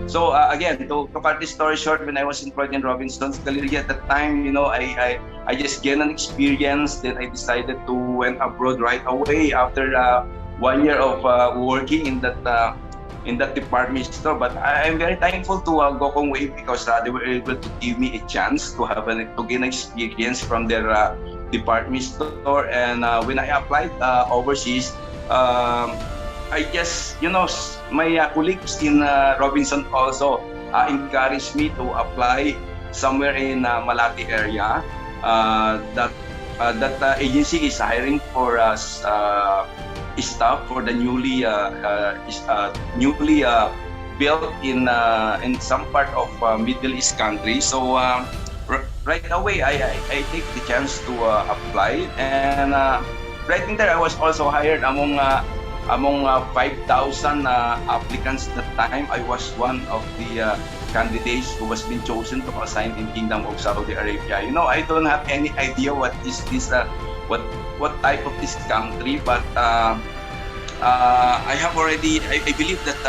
So again, to cut this story short, when I was employed in Robinson's Gallery at that time, I just gained an experience. Then I decided to went abroad right away after 1 year of working in that department store. But I'm very thankful to Gokong Wave because they were able to give me a chance to gain experience from their department store. And when I applied overseas, I guess, my colleagues in Robinson also encouraged me to apply somewhere in Malate area. That agency is hiring for staff for the newly built in some part of Middle East country. So right away, I take the chance to apply, and right in there I was also hired among 5,000 applicants at the time. I was one of the candidates who was been chosen to assign in Kingdom of Saudi Arabia. I don't have any idea what is this, what type of this country, but I have already. I believe that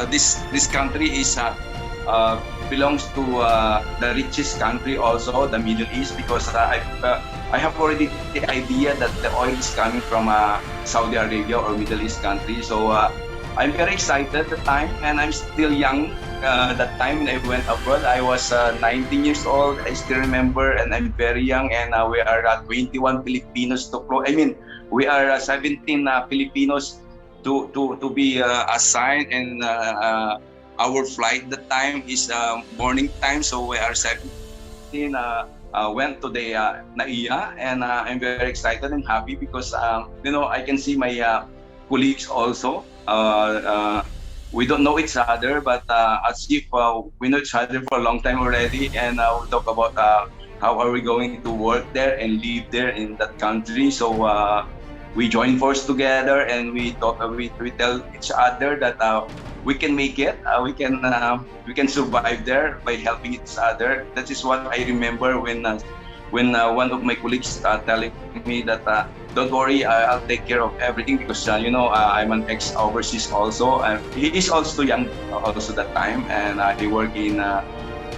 this country is belongs to the richest country also, the Middle East, because I have already the idea that the oil is coming from Saudi Arabia or Middle East country. So I'm very excited at the time, and I'm still young. That time when I went abroad, I was 19 years old. I still remember, and I'm very young. And we are 21 Filipinos to pro. I mean, we are 17 Filipinos to be assigned, and our flight that time is morning time. So we are 17. Went to the NAIA, and I'm very excited and happy because I can see my colleagues also. We don't know each other, but as if we know each other for a long time already, and we talk about how are we going to work there and live there in that country. So we join force together, and we talk. We tell each other that we can make it. We can survive there by helping each other. That is what I remember when one of my colleagues telling me that don't worry, I'll take care of everything because I'm an ex-overseas also. He is also young also that time, and he worked in a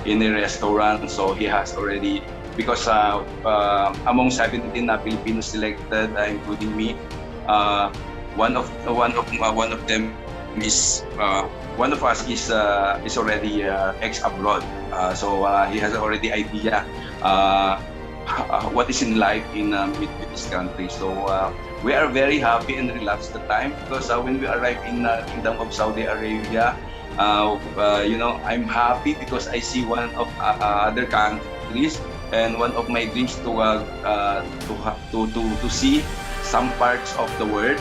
restaurant. So he has already, because among 17 Filipinos selected, including me, one of them is one of us is already ex-abroad. So he has already idea what is in life in Middle East country. So we are very happy and relaxed the time because when we arrive in Kingdom of Saudi Arabia, I'm happy because I see one of other countries, and one of my dreams to see some parts of the world,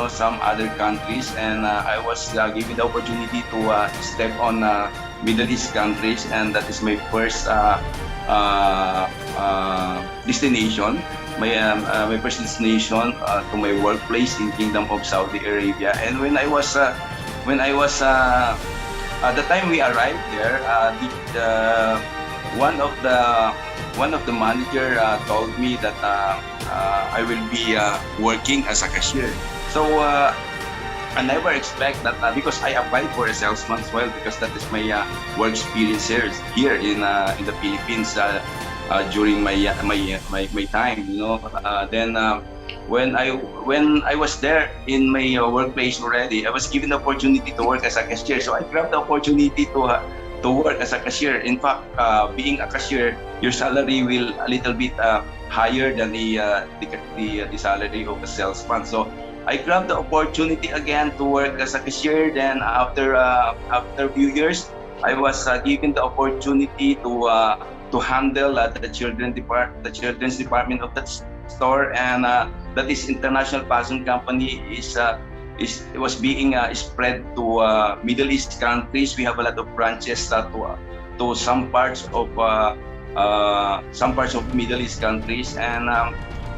some other countries, and I was given the opportunity to step on Middle East countries, and that is my first destination, my first destination to my workplace in Kingdom of Saudi Arabia. And when I was at the time we arrived there, one of the manager told me that I will be working as a cashier. So I never expect that because I applied for a salesman as well, because that is my work experience here in the Philippines during my time. Then when I was there in my workplace already, I was given the opportunity to work as a cashier. So I grabbed the opportunity to work as a cashier. In fact, being a cashier, your salary will a little bit higher than the salary of a salesman. So I grabbed the opportunity again to work as a cashier. Then after a few years, I was given the opportunity to handle the children's department of that store, and that is international fashion company was being spread to Middle East countries. We have a lot of branches to some parts of Middle East countries, and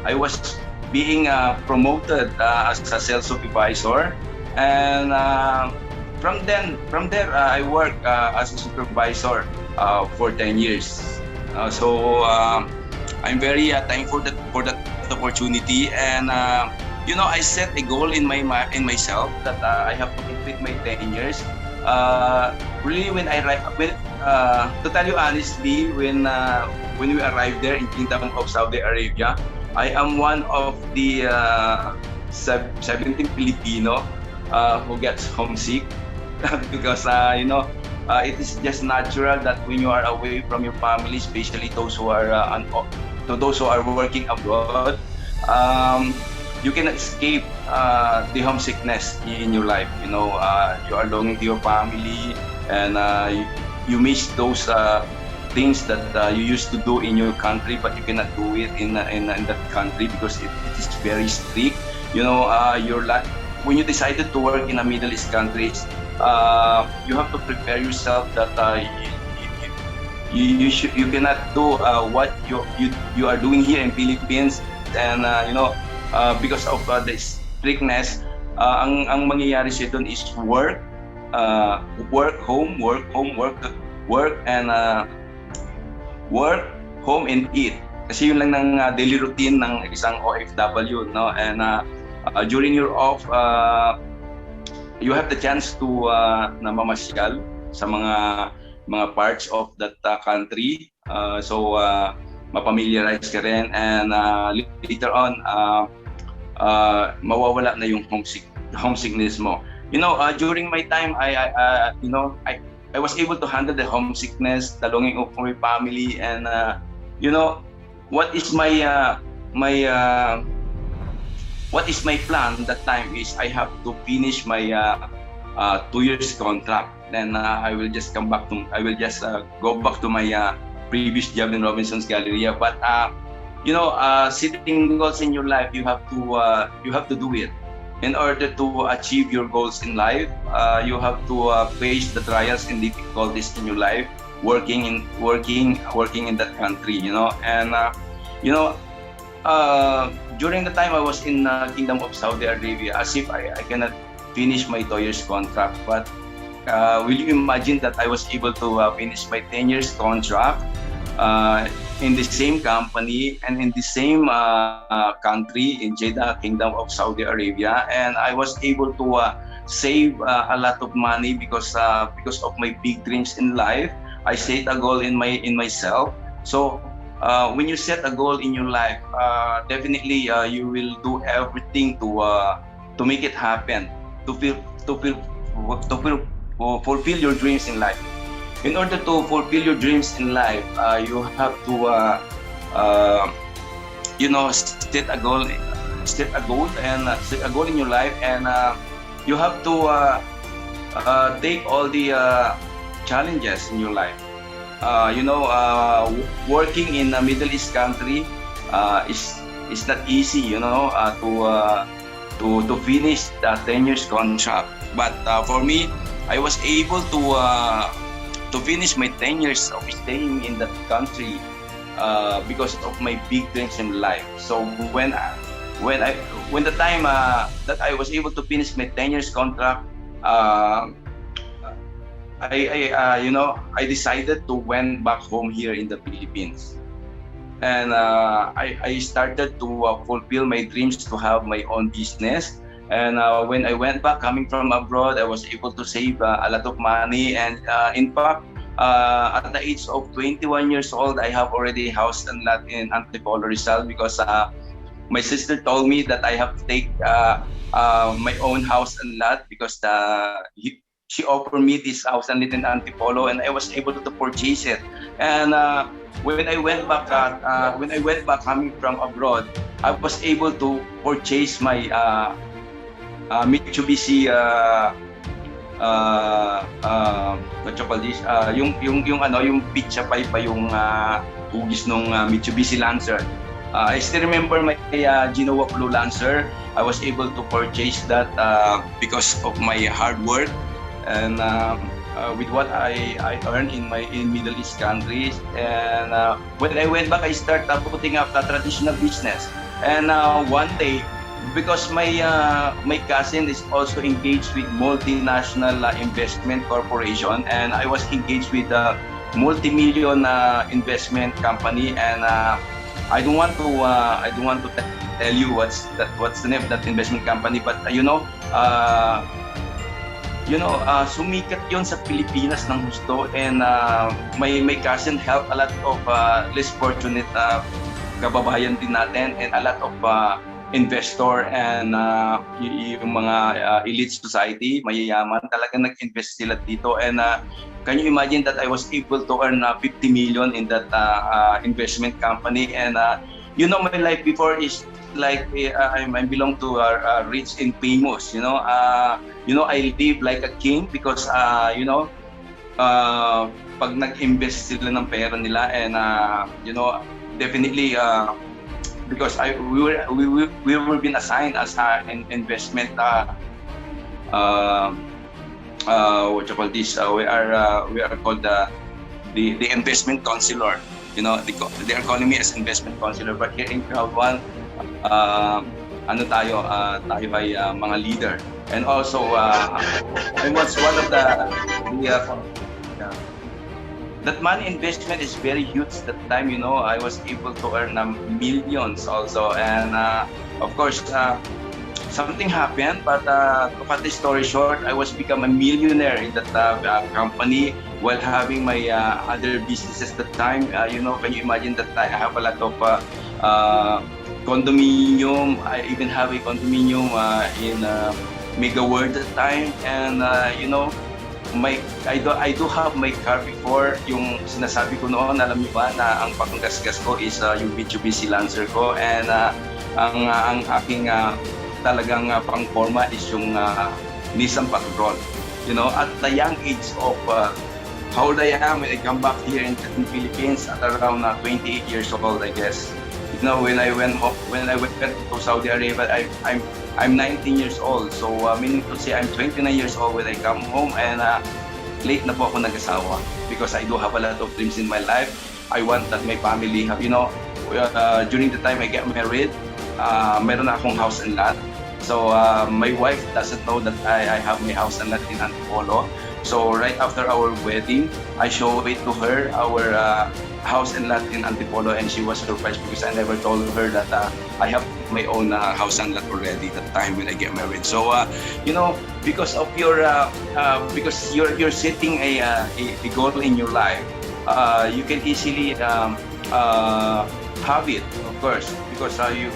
I was being promoted as a sales supervisor, and from there I worked as a supervisor for 10 years. So I'm very thankful for that opportunity, and I set a goal in myself that I have to complete my 10 years really when I to tell you honestly, when we arrived there in Kingdom of Saudi Arabia, I am one of the 17 Filipino who gets homesick because it is just natural that when you are away from your family, especially those who are working abroad, you cannot escape the homesickness in your life. You are longing to your family, and you miss those things that you used to do in your country, but you cannot do it in that country because it is very strict. When you decided to work in a Middle East countries, you have to prepare yourself that you cannot do what you are doing here in Philippines, and because of the strictness, ang mangyayari siya doon is work, home, and work, home, and eat. Kasi yun lang ng daily routine ng isang OFW, no? And during your off, you have the chance to na mamasyal sa mga parts of that country. So mapamiliarize ka rin, and later on mawawala na yung homesickness mo. During my time, I was able to handle the homesickness, the longing of my family, and what is my plan that time is I have to finish my 2 years contract. Then I will just go back to my previous job in Robinson's Galleria. But setting goals in your life, you have to do it. In order to achieve your goals in life, you have to face the trials and difficulties in your life, working in that country. And during the time I was in Kingdom of Saudi Arabia, as if I cannot finish my 2 years contract. But will you imagine that I was able to finish my 10 years contract in the same company and in the same country in Jeddah, Kingdom of Saudi Arabia, and I was able to save a lot of money because of my big dreams in life. I set a goal in myself. So when you set a goal in your life, definitely you will do everything to make it happen, to fulfill your dreams in life. In order to fulfill your dreams in life, you have to set a goal in your life, and you have to take all the challenges in your life. Working in a Middle East country is not easy, to finish the 10 years contract. But for me, I was able to finish my 10 years of staying in that country because of my big dreams in life. So when the time that I was able to finish my 10 years contract, I decided to went back home here in the Philippines, and I started to fulfill my dreams to have my own business. And when I went back, coming from abroad, I was able to save a lot of money. And in fact, at the age of 21 years old, I have already house and lot in Antipolo, Rizal, because my sister told me that I have to take my own house and lot because she offered me this house and lot in Antipolo, and I was able to purchase it. And when I went back coming from abroad, I was able to purchase my Mitsubishi what you call this, yung pizza pie pa yung hugis nung Mitsubishi Lancer. I still remember my Genoa Blue Lancer. I was able to purchase that because of my hard work and with what I earned in Middle East countries. And when I went back, I started putting up the traditional business. And one day, because my cousin is also engaged with multinational investment corporation, and I was engaged with a multi-million investment company, and I don't want to tell you what's the name of that investment company, but sumikat yon sa Pilipinas ng gusto, and my cousin helped a lot of less fortunate kababayan din natin, and a lot of investor and yung mga elite society, mayayaman, talagang nag-invest sila dito. And can you imagine that I was able to earn 50 million in that investment company? And my life before is like I belong to rich and famous. I live like a king because pag nag-invest sila ng pera nila, and definitely because we were been assigned as an investment what you call this, we are called the investment counselor. They are calling me as investment counselor, but here in Crowd One, tayo ay mga leader. And also I was one of that money investment is very huge that time. I was able to earn millions also, and of course something happened, but to cut the story short, I was become a millionaire in that company while having my other businesses that time. Can you imagine that I have a lot of condominium. I even have a condominium in Mega World that time, and I do have my car before. Yung sinasabi ko noon, alam niyo ba na ang panggasgas ko is yung Mitsubishi Lancer ko, and ang aking talagang pang-forma is yung Nissan Patrol. At the young age of how old I am when I come back here in the Philippines, at around 28 years old, I guess. When I went to Saudi Arabia, I'm 19 years old. So meaning to say I'm 29 years old when I come home, and late na po ako nag-asawa because I do have a lot of dreams in my life. I want that my family have, during the time I get married, meron na akong house and lot. So my wife doesn't know that I have my house and lot in Antipolo. So right after our wedding, I showed it to her, our house and lot in Antipolo, and she was surprised because I never told her that I have my own house and lot already that time when I get married. So because of your because you're setting a goal in your life, you can easily have it, of course, because you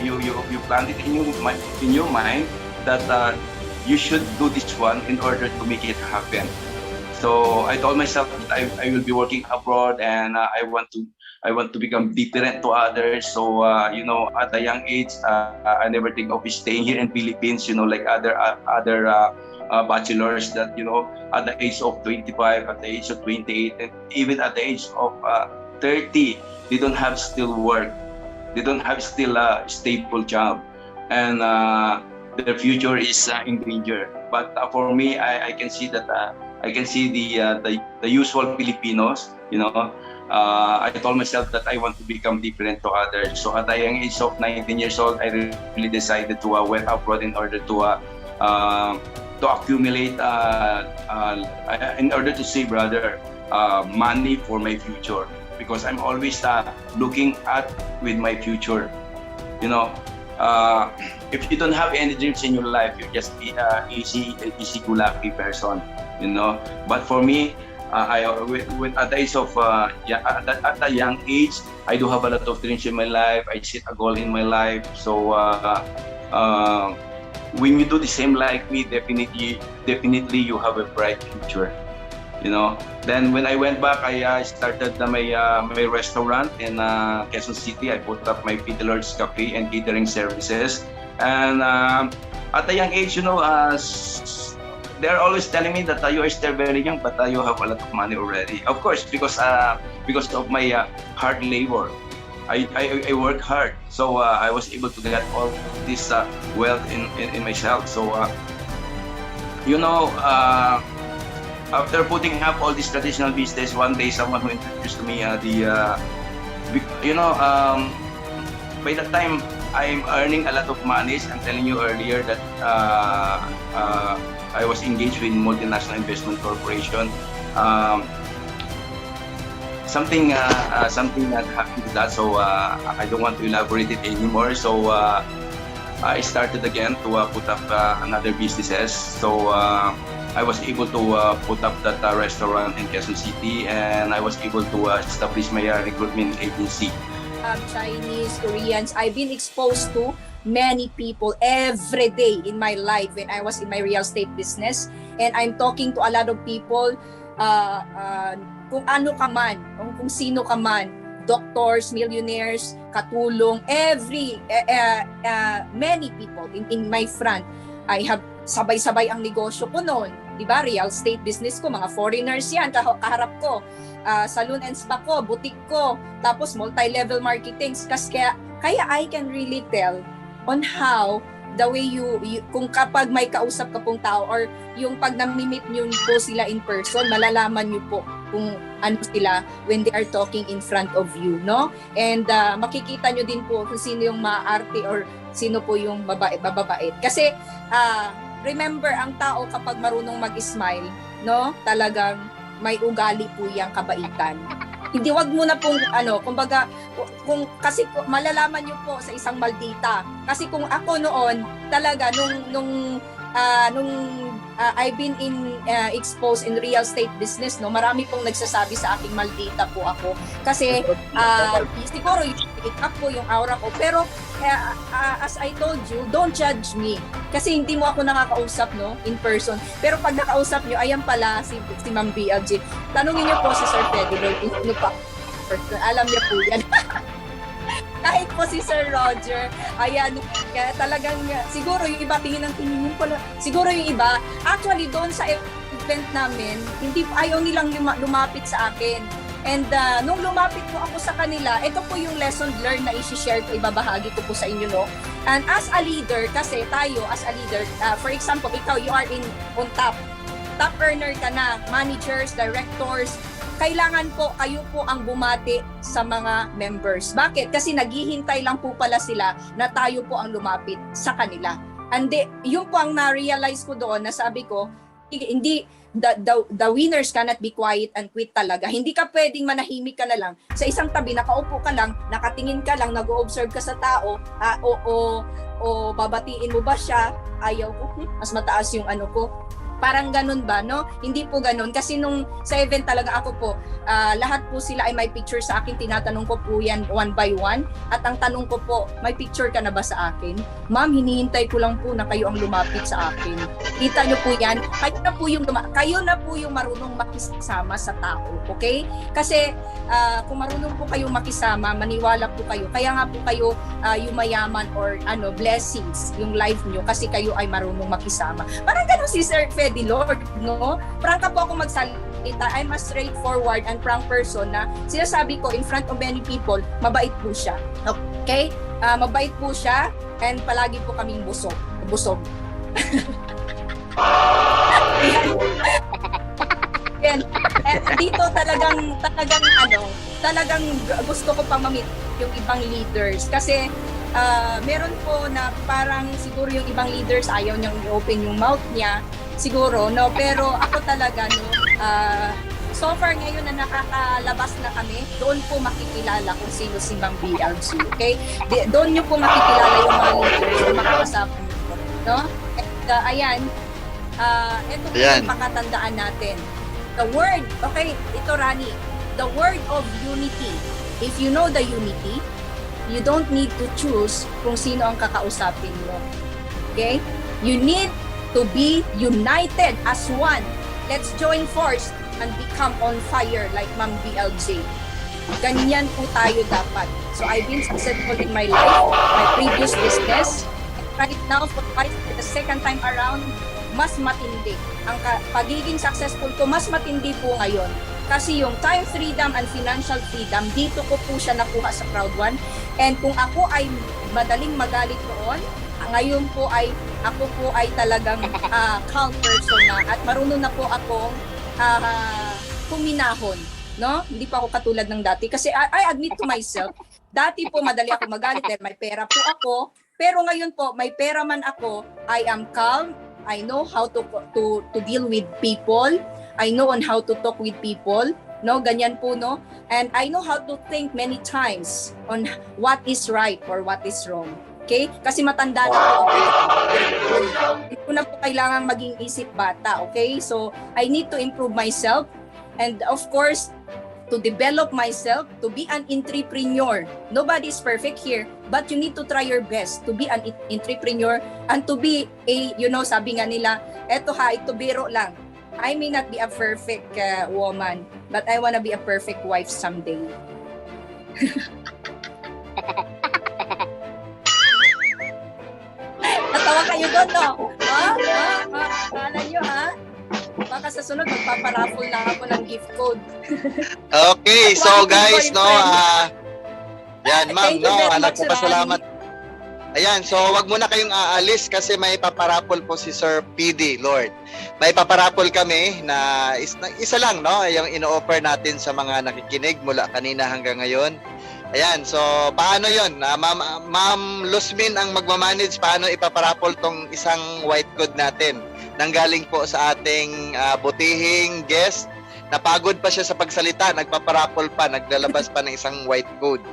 planned it in your mind that you should do this one in order to make it happen. So I told myself that I will be working abroad, and I want to become different to others. So at a young age, I never think of staying here in Philippines. Like other bachelors that at the age of 25, at the age of 28, and even at the age of 30, they don't have still work. They don't have still a stable job, and their future is in danger. But for me, I can see that. I can see the usual Filipinos. I told myself that I want to become different to others. So at the young age of 19 years old, I really decided to went abroad in order to accumulate, in order to save rather money for my future, because I'm always looking at with my future. If you don't have any dreams in your life, you're just easy-go-lucky person. But for me, at the age of at a young age, I do have a lot of dreams in my life. I set a goal in my life. So when you do the same like me, definitely you have a bright future. Then when I went back, I started my restaurant in Quezon City. I put up my Fidelord's Cafe and catering services. And at a young age, they're always telling me that you are still very young, but you have a lot of money already. Of course, because of my hard labor. I work hard, so I was able to get all this wealth in myself. So after putting up all this traditional business, one day someone who introduced to me by that time I'm earning a lot of money. I'm telling you earlier that I was engaged with multinational investment corporation. Something that happened to that, so I don't want to elaborate it anymore. So I started again to put up another businesses. So I was able to put up that restaurant in Quezon City, and I was able to establish my recruitment agency. Chinese, Koreans, I've been exposed to many people every day in my life when I was in my real estate business, and I'm talking to a lot of people, kung ano ka man, kung sino ka man, doctors, millionaires, katulong, many people in my front. I have sabay-sabay ang negosyo ko noon, di ba? Real estate business ko, mga foreigners yan, kaharap ko. Salon and spa ko, boutique ko, tapos multi-level marketing. Kaya I can really tell on how the way kung kapag may kausap ka pong tao or yung pag nami-meet nyo po sila in person, malalaman nyo po kung ano sila when they are talking in front of you, no? And makikita nyo din po kung sino yung maarte or sino po yung bababait. Kasi remember, ang tao kapag marunong mag-smile, no? Talagang may ugali po yang kabaitan. Hindi, wag mo na pong kumbaga, kasi malalaman niyo po sa isang maldita. Kasi kung ako noon, talaga nung I've been exposed in real estate business, no, marami pong nagsasabi sa aking maldita po ako. Kasi siguro yung up ko, yung aura ko, pero as I told you, don't judge me. Kasi hindi mo ako nakakausap, no, in person. Pero pag nakausap nyo, ayan pala si Ma'am BLG. Tanungin niyo po si Sir Fidelord E, ano pa, alam niya po yan. Kahit po si Sir Roger, ayan, kaya talagang, siguro yung iba, tingin yung pala, siguro yung iba, actually doon sa event namin, ayaw nilang lumapit sa akin. And nung lumapit po ako sa kanila, ito po yung lesson learned na i-share ko, ibabahagi ko po sa inyo, no? And as a leader, kasi tayo as a leader, for example, ikaw, you are on top earner ka na, managers, directors, kailangan po kayo po ang bumati sa mga members. Bakit? Kasi naghihintay lang po pala sila na tayo po ang lumapit sa kanila. And yun po ang na-realize ko doon, na sabi ko, hindi, the winners cannot be quiet and quit talaga. Hindi ka pwedeng manahimik ka na lang. Sa isang tabi, nakaupo ka lang, nakatingin ka lang, nag-o-observe ka sa tao, o babatiin mo ba siya, ayaw ko, mas mataas yung ano ko. Parang ganun ba, no? Hindi po ganun. Kasi nung sa event talaga ako po, lahat po sila ay may picture sa akin. Tinatanong ko po yan one by one. At ang tanong ko po, may picture ka na ba sa akin? Ma'am, hinihintay ko lang po na kayo ang lumapit sa akin. Kita nyo po yan. Kayo na po yung marunong makisama sa tao. Okay? Kasi kung marunong po kayong makisama, maniwala po kayo. Kaya nga po kayo yung mayaman or blessings yung life nyo kasi kayo ay marunong makisama. Parang ganun si Sir Fidelord, no? Prangka po ako magsalita. I'm a straightforward and frank person na sinasabi ko in front of many people, mabait po siya. Okay? Mabait po siya and palagi po kaming busog. Dito talagang gusto ko pang mamit yung ibang leaders kasi meron po na parang siguro yung ibang leaders ayaw niyang i-open yung mouth niya siguro, no? Pero ako talaga, no, so far ngayon na nakakalabas na kami, doon po makikilala kung sino si Ma'am BLG, okay? Doon nyo po makikilala yung mga leaders na makakasapan nyo, no? And ayan, ito po yung pakatandaan natin. The word, okay, ito Rani, the word of unity. If you know the unity, you don't need to choose kung sino ang kakausapin mo. Okay? You need to be united as one. Let's join force and become on fire like Ma'am BLG. Ganyan po tayo dapat. So I've been successful in my life, my previous business. Right now, for the second time around, mas matindi. Ang pagiging successful ko, mas matindi po ngayon. Kasi yung time freedom and financial freedom, dito ko po siya nakuha sa Proud One. And kung ako ay madaling magalit noon, ngayon po ay ako po ay talagang calm person na at marunong na po akong kuminahon, no? Hindi pa ako katulad ng dati kasi I admit to myself, dati po madali ako magalit dahil may pera po ako, pero ngayon po may pera man ako, I am calm, I know how to deal with people, I know on how to talk with people, no? Ganyan po, no? And I know how to think many times on what is right or what is wrong. Okay? Kasi matanda na po ako. Hindi ko na po kailangan maging isip bata. Okay? So, I need to improve myself. And of course, to develop myself, to be an entrepreneur. Nobody is perfect here, but you need to try your best to be an entrepreneur and to be a, sabi nga nila, ito biro lang. I may not be a perfect woman, but I wanna be a perfect wife someday. Natawa kayo doon, no? Kala nyo, ha? Baka sa sunod, magpaparaffle na ako ng gift code. Okay, so guys, no, yan, ma'am, Thank you no, very much, nagpapasalamat. Ayan, so wag muna kayong aalis kasi may paparapol po si Sir PD, Lord. May paparapol kami na isa lang, no, yung ino-offer natin sa mga nakikinig mula kanina hanggang ngayon. Ayan, so paano yon? Ma'am Luzmin ang magmamanage paano ipaparapol tong isang white code natin. Nanggaling po sa ating butihing guest. Napagod pa siya sa pagsalita, nagpaparapol pa, naglalabas pa ng isang white code.